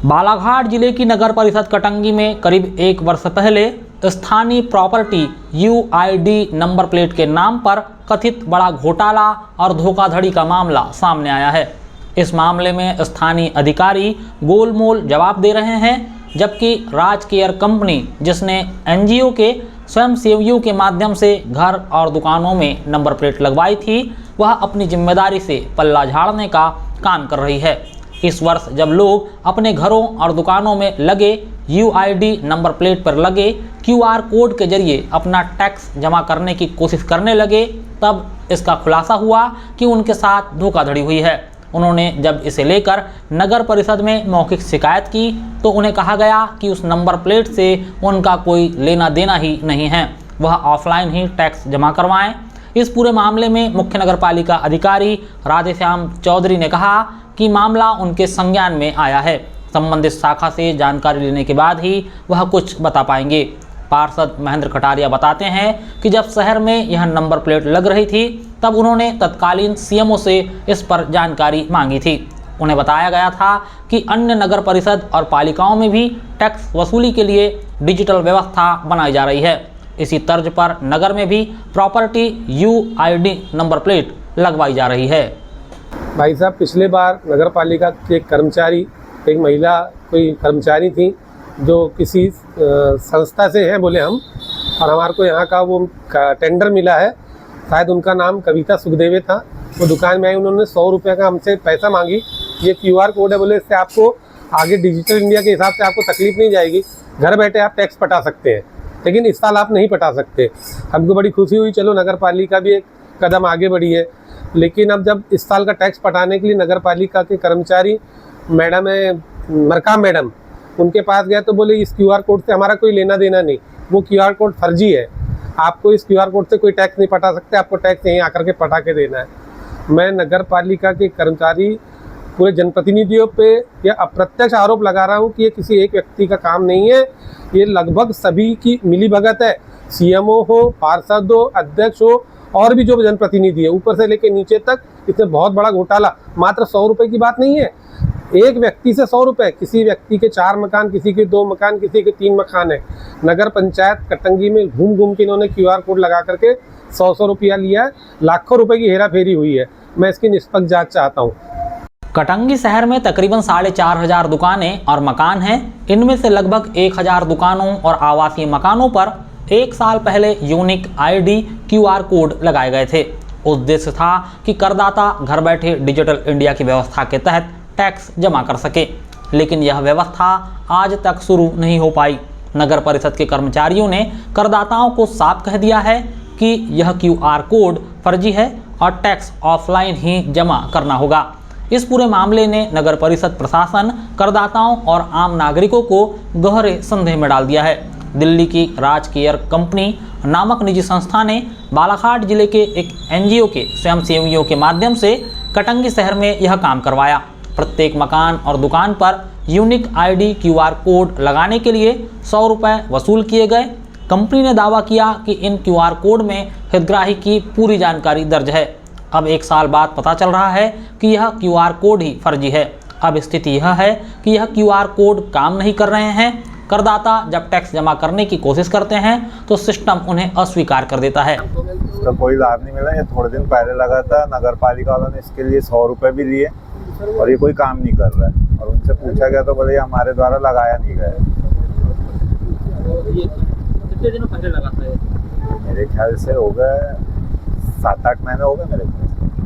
बालाघाट जिले की नगर परिषद कटंगी में करीब 1 वर्ष पहले स्थानीय प्रॉपर्टी UID नंबर प्लेट के नाम पर कथित बड़ा घोटाला और धोखाधड़ी का मामला सामने आया है। इस मामले में स्थानीय अधिकारी गोलमोल जवाब दे रहे हैं, जबकि राज केयर कंपनी, जिसने NGO के स्वयंसेवियों के माध्यम से घर और दुकानों में नंबर प्लेट लगवाई थी, वह अपनी जिम्मेदारी से पल्ला झाड़ने का काम कर रही है। इस वर्ष जब लोग अपने घरों और दुकानों में लगे UID नंबर प्लेट पर लगे QR कोड के जरिए अपना टैक्स जमा करने की कोशिश करने लगे, तब इसका खुलासा हुआ कि उनके साथ धोखाधड़ी हुई है। उन्होंने जब इसे लेकर नगर परिषद में मौखिक शिकायत की तो उन्हें कहा गया कि उस नंबर प्लेट से उनका कोई लेना देना ही नहीं है, वह ऑफलाइन ही टैक्स जमा करवाएं। इस पूरे मामले में मुख्य नगरपालिका अधिकारी राधेश्याम चौधरी ने कहा कि मामला उनके संज्ञान में आया है। संबंधित शाखा से जानकारी लेने के बाद ही वह कुछ बता पाएंगे। पार्षद महेंद्र कटारिया बताते हैं कि जब शहर में यह नंबर प्लेट लग रही थी, तब उन्होंने तत्कालीन CMO से इस पर जानकारी मांगी थी। उन्हें बताया गया था कि अन्य नगर परिषद और पालिकाओं में भी टैक्स वसूली के लिए डिजिटल व्यवस्था बनाई जा रही है। इसी तर्ज पर नगर में भी प्रॉपर्टी UID नंबर प्लेट लगवाई जा रही है। भाई साहब, पिछले बार नगर पालिका के कर्मचारी, एक महिला कोई कर्मचारी थी जो किसी संस्था से हैं बोले हम, और हमारे को यहाँ का वो टेंडर मिला है, शायद उनका नाम कविता सुखदेवे था। वो दुकान में आई, उन्होंने 100 रुपये का हमसे पैसा मांगी। ये QR कोड है, बोले इससे आपको आगे डिजिटल इंडिया के हिसाब से आपको तकलीफ नहीं जाएगी, घर बैठे आप टैक्स पटा सकते हैं, लेकिन इस साल आप नहीं पटा सकते। हमको बड़ी खुशी हुई, चलो नगर पालिका भी एक कदम आगे बढ़ी है। लेकिन अब जब इस साल का टैक्स पटाने के लिए नगर पालिका के कर्मचारी मैडम है, मरकाम मैडम, उनके पास गया तो बोले इस QR कोड से हमारा कोई लेना देना नहीं, वो QR कोड फर्जी है, आपको इस QR कोड से कोई टैक्स नहीं पटा सकते, आपको टैक्स यहीं आकर के पटा के देना है। मैं नगर पालिका के कर्मचारी पूरे जनप्रतिनिधियों पे यह अप्रत्यक्ष आरोप लगा रहा हूँ कि ये किसी एक व्यक्ति का काम नहीं है, ये लगभग सभी की मिलीभगत है। CMO हो, पार्षद हो, अध्यक्ष हो, और भी जो जनप्रतिनिधि है, ऊपर से लेके नीचे तक, इसमें बहुत बड़ा घोटाला। मात्र 100 रुपये की बात नहीं है, एक व्यक्ति से 100 रुपये, किसी व्यक्ति के 4 मकान, किसी के 2 मकान, किसी के 3 मकान है। नगर पंचायत कटंगी में घूम घूम के इन्होंने QR कोड लगा करके 100 रुपया लिया है, लाखों रुपए की हेरा फेरी हुई है। मैं इसकी निष्पक्ष जांच चाहता हूँ। कटंगी शहर में तकरीबन 4,500 दुकानें और मकान हैं। इनमें से लगभग 1,000 दुकानों और आवासीय मकानों पर 1 साल पहले यूनिक ID QR कोड लगाए गए थे। उद्देश्य था कि करदाता घर बैठे डिजिटल इंडिया की व्यवस्था के तहत टैक्स जमा कर सके, लेकिन यह व्यवस्था आज तक शुरू नहीं हो पाई। नगर परिषद के कर्मचारियों ने करदाताओं को साफ कह दिया है कि यह QR कोड फर्जी है और टैक्स ऑफलाइन ही जमा करना होगा। इस पूरे मामले ने नगर परिषद प्रशासन, करदाताओं और आम नागरिकों को गहरे संदेह में डाल दिया है। दिल्ली की राज केयर कंपनी नामक निजी संस्था ने बालाघाट जिले के एक NGO के स्वयंसेवियों के माध्यम से कटंगी शहर में यह काम करवाया। प्रत्येक मकान और दुकान पर यूनिक ID QR कोड लगाने के लिए 100 रुपये वसूल किए गए। कंपनी ने दावा किया कि इन QR कोड में हितग्राही की पूरी जानकारी दर्ज है। अब 1 साल बाद पता चल रहा है कि यह QR कोड ही फर्जी है। अब स्थिति यह है कि यह QR कोड काम नहीं कर रहे हैं। करदाता जब टैक्स जमा करने की कोशिश करते हैं तो सिस्टम उन्हें अस्वीकार कर देता है। इसका कोई लाभ नहीं मिला। ये थोड़े दिन पहले लगा था, नगर पालिका वालों ने इसके लिए 100 रुपये भी लिए और ये कोई काम नहीं कर रहा है। और उनसे पूछा गया तो बोले हमारे द्वारा लगाया नहीं गया। ये कितने दिनों पहले लगा था? मेरे ख्याल से हो गए 7-8 महीने हो गए मेरे ख्याल से।